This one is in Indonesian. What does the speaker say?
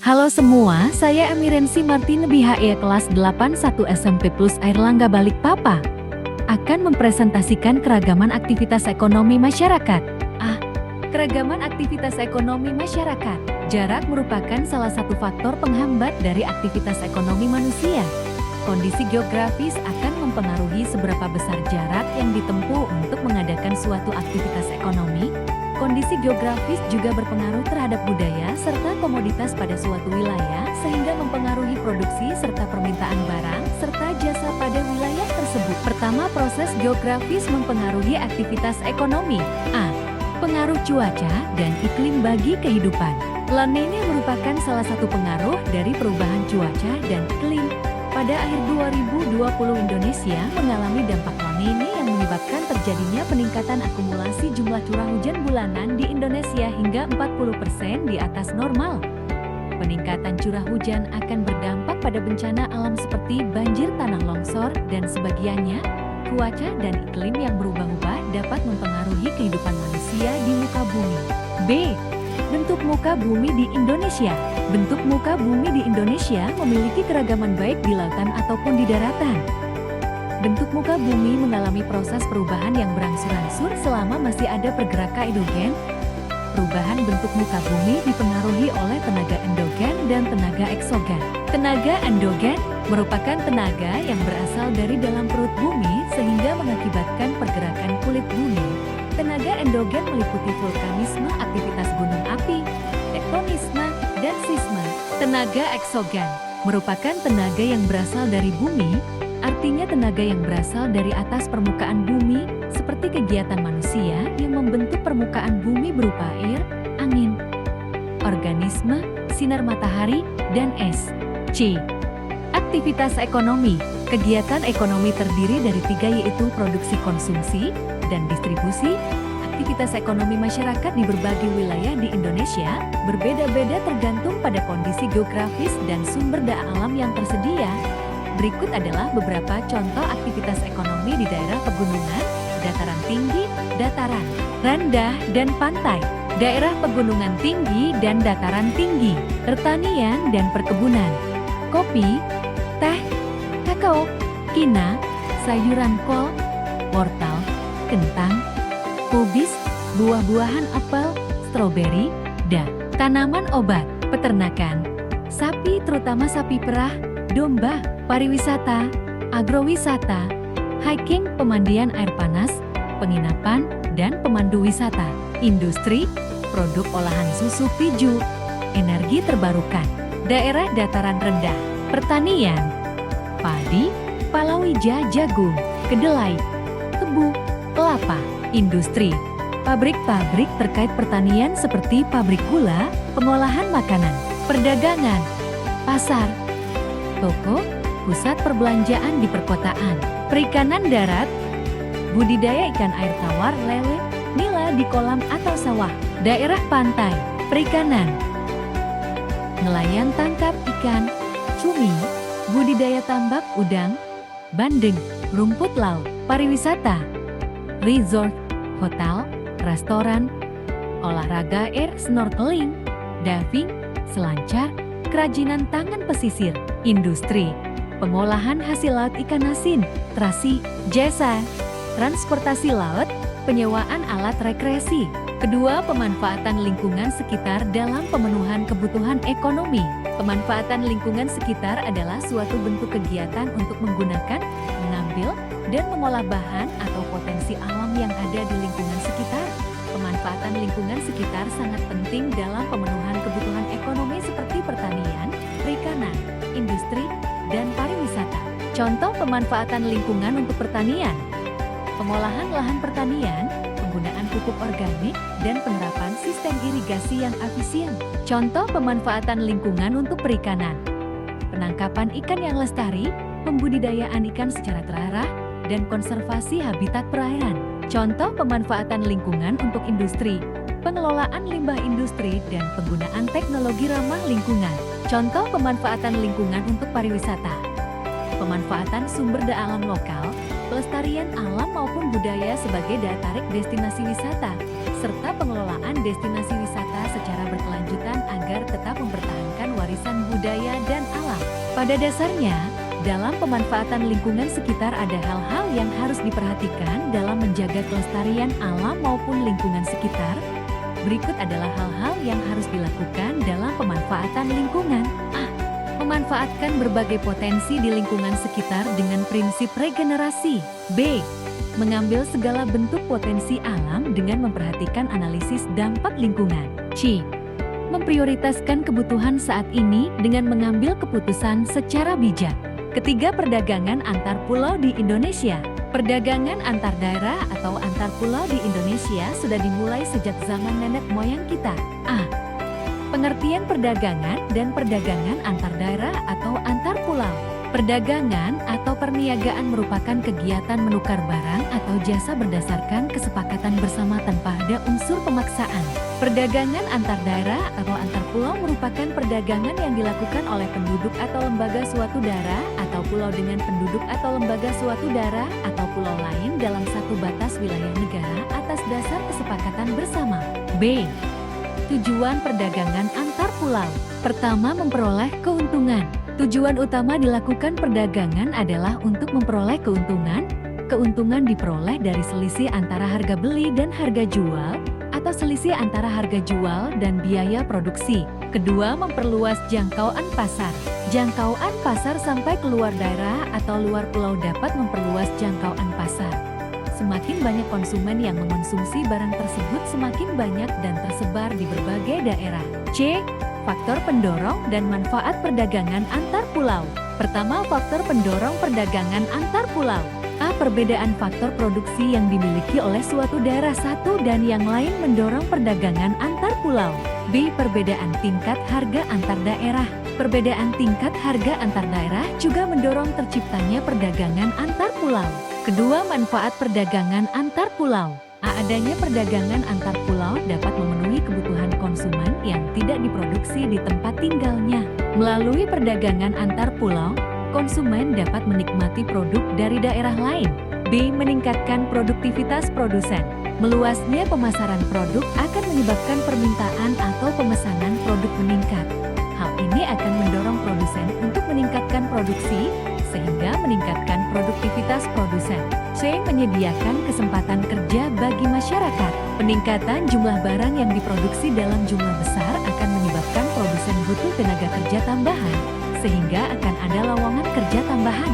Halo semua, saya Emirensi Martin BHE kelas 81 SMP Plus Airlangga Balikpapan. Akan mempresentasikan keragaman aktivitas ekonomi masyarakat. Keragaman aktivitas ekonomi masyarakat. Jarak merupakan salah satu faktor penghambat dari aktivitas ekonomi manusia. Kondisi geografis akan mempengaruhi seberapa besar jarak yang ditempuh untuk mengadakan suatu aktivitas ekonomi. Kondisi geografis juga berpengaruh terhadap budaya serta komoditas pada suatu wilayah sehingga mempengaruhi produksi serta permintaan barang serta jasa pada wilayah tersebut. Pertama, proses geografis mempengaruhi aktivitas ekonomi. Pengaruh cuaca dan iklim bagi kehidupan. La Niña merupakan salah satu pengaruh dari perubahan cuaca dan iklim. Pada akhir 2020 Indonesia mengalami dampak La Niña yang menyebabkan terjadinya peningkatan akumulasi jumlah curah hujan bulanan di Indonesia hingga 40% di atas normal. Peningkatan curah hujan akan berdampak pada bencana alam seperti banjir, tanah longsor, dan sebagiannya. Cuaca dan iklim yang berubah-ubah dapat mempengaruhi kehidupan manusia di muka bumi. B. Bentuk muka bumi di Indonesia. Bentuk muka bumi di Indonesia memiliki keragaman baik di lautan ataupun di daratan. Bentuk muka bumi mengalami proses perubahan yang berangsur-angsur selama masih ada pergerakan endogen. Perubahan bentuk muka bumi dipengaruhi oleh tenaga endogen dan tenaga eksogen. Tenaga endogen merupakan tenaga yang berasal dari dalam perut bumi sehingga mengakibatkan pergerakan kulit bumi. Tenaga endogen meliputi vulkanisme, aktivitas gunung api, tektonisme, dan sisma. Tenaga eksogen merupakan tenaga yang berasal dari bumi, artinya tenaga yang berasal dari atas permukaan bumi, seperti kegiatan manusia yang membentuk permukaan bumi berupa air, angin, organisme, sinar matahari, dan es. C. Aktivitas ekonomi. Kegiatan ekonomi terdiri dari 3 yaitu produksi konsumsi dan distribusi. Aktivitas ekonomi masyarakat di berbagai wilayah di Indonesia berbeda-beda tergantung pada kondisi geografis dan sumber daya alam yang tersedia. Berikut adalah beberapa contoh aktivitas ekonomi di daerah pegunungan, dataran tinggi, dataran rendah, dan pantai. Daerah pegunungan tinggi dan dataran tinggi, pertanian dan perkebunan, kopi, teh, kakao, kina, sayuran kol, wortel, kentang, kubis, buah-buahan apel, stroberi, dan tanaman obat, peternakan, sapi terutama sapi perah, domba, pariwisata, agrowisata, hiking, pemandian air panas, penginapan, dan pemandu wisata, industri, produk olahan susu piju, energi terbarukan, daerah dataran rendah, pertanian, padi, palawija, jagung, kedelai, tebu, kelapa, industri, pabrik-pabrik terkait pertanian seperti pabrik gula, pengolahan makanan, perdagangan, pasar, toko, pusat perbelanjaan di perkotaan, perikanan darat, budidaya ikan air tawar, lele, nila di kolam atau sawah, daerah pantai, perikanan, nelayan tangkap ikan, cumi, budidaya tambak udang, bandeng, rumput laut, pariwisata, resort, hotel, restoran, olahraga air snorkeling, diving, selancar, kerajinan tangan pesisir, industri, pengolahan hasil laut ikan asin, terasi, jasa, transportasi laut, penyewaan alat rekreasi. Kedua, pemanfaatan lingkungan sekitar dalam pemenuhan kebutuhan ekonomi. Pemanfaatan lingkungan sekitar adalah suatu bentuk kegiatan untuk menggunakan, mengambil, dan mengolah bahan atau potensi alam yang ada di lingkungan sekitar. Pemanfaatan lingkungan sekitar sangat penting dalam pemenuhan kebutuhan ekonomi seperti pertanian, perikanan, industri, dan pariwisata. Contoh pemanfaatan lingkungan untuk pertanian: pengolahan lahan pertanian, penggunaan pupuk organik, dan penerapan sistem irigasi yang efisien. Contoh pemanfaatan lingkungan untuk perikanan: penangkapan ikan yang lestari, pembudidayaan ikan secara terarah, dan konservasi habitat perairan. Contoh pemanfaatan lingkungan untuk industri: pengelolaan limbah industri dan penggunaan teknologi ramah lingkungan. Contoh pemanfaatan lingkungan untuk pariwisata: pemanfaatan sumber daya alam lokal, pelestarian alam maupun budaya sebagai daya tarik destinasi wisata, serta pengelolaan destinasi wisata secara berkelanjutan agar tetap mempertahankan warisan budaya, dan alam. Pada dasarnya, dalam pemanfaatan lingkungan sekitar ada hal-hal yang harus diperhatikan dalam menjaga kelestarian alam maupun lingkungan sekitar. Berikut adalah hal-hal yang harus dilakukan dalam pemanfaatan lingkungan. A. Memanfaatkan berbagai potensi di lingkungan sekitar dengan prinsip regenerasi. B. Mengambil segala bentuk potensi alam dengan memperhatikan analisis dampak lingkungan. C. Memprioritaskan kebutuhan saat ini dengan mengambil keputusan secara bijak. Ketiga, perdagangan antar pulau di Indonesia. Perdagangan antar daerah atau antar pulau di Indonesia sudah dimulai sejak zaman nenek moyang kita. A. Pengertian perdagangan dan perdagangan antar daerah atau antar pulau. Perdagangan atau perniagaan merupakan kegiatan menukar barang atau jasa berdasarkan kesepakatan bersama tanpa ada unsur pemaksaan. Perdagangan antar daerah atau antar pulau merupakan perdagangan yang dilakukan oleh penduduk atau lembaga suatu daerah atau pulau dengan penduduk atau lembaga suatu daerah atau pulau lain dalam satu batas wilayah negara atas dasar kesepakatan bersama. B. Tujuan perdagangan antar pulau. Pertama, memperoleh keuntungan. Tujuan utama dilakukan perdagangan adalah untuk memperoleh keuntungan. Keuntungan diperoleh dari selisih antara harga beli dan harga jual, atau selisih antara harga jual dan biaya produksi. Kedua, memperluas jangkauan pasar. Jangkauan pasar sampai keluar daerah atau luar pulau dapat memperluas jangkauan pasar. Semakin banyak konsumen yang mengonsumsi barang tersebut, semakin banyak dan tersebar di berbagai daerah. C. Faktor pendorong dan manfaat perdagangan antar pulau. Pertama, faktor pendorong perdagangan antar pulau. A. Perbedaan faktor produksi yang dimiliki oleh suatu daerah satu dan yang lain mendorong perdagangan antar pulau. B. Perbedaan tingkat harga antar daerah. Perbedaan tingkat harga antar daerah juga mendorong terciptanya perdagangan antar pulau. Kedua, manfaat perdagangan antar pulau. A. Adanya perdagangan antar pulau dapat memenuhi kebutuhan konsumen yang tidak diproduksi di tempat tinggalnya. Melalui perdagangan antar pulau, konsumen dapat menikmati produk dari daerah lain. B. Meningkatkan produktivitas produsen. Meluasnya pemasaran produk akan menyebabkan permintaan atau pemesanan produk meningkat. Hal ini akan mendorong produsen untuk meningkatkan produksi, sehingga meningkatkan produktivitas produsen. C. Menyediakan kesempatan kerja bagi masyarakat. Peningkatan jumlah barang yang diproduksi dalam jumlah besar akan menyebabkan produsen butuh tenaga kerja tambahan, sehingga akan ada lowongan kerja tambahan.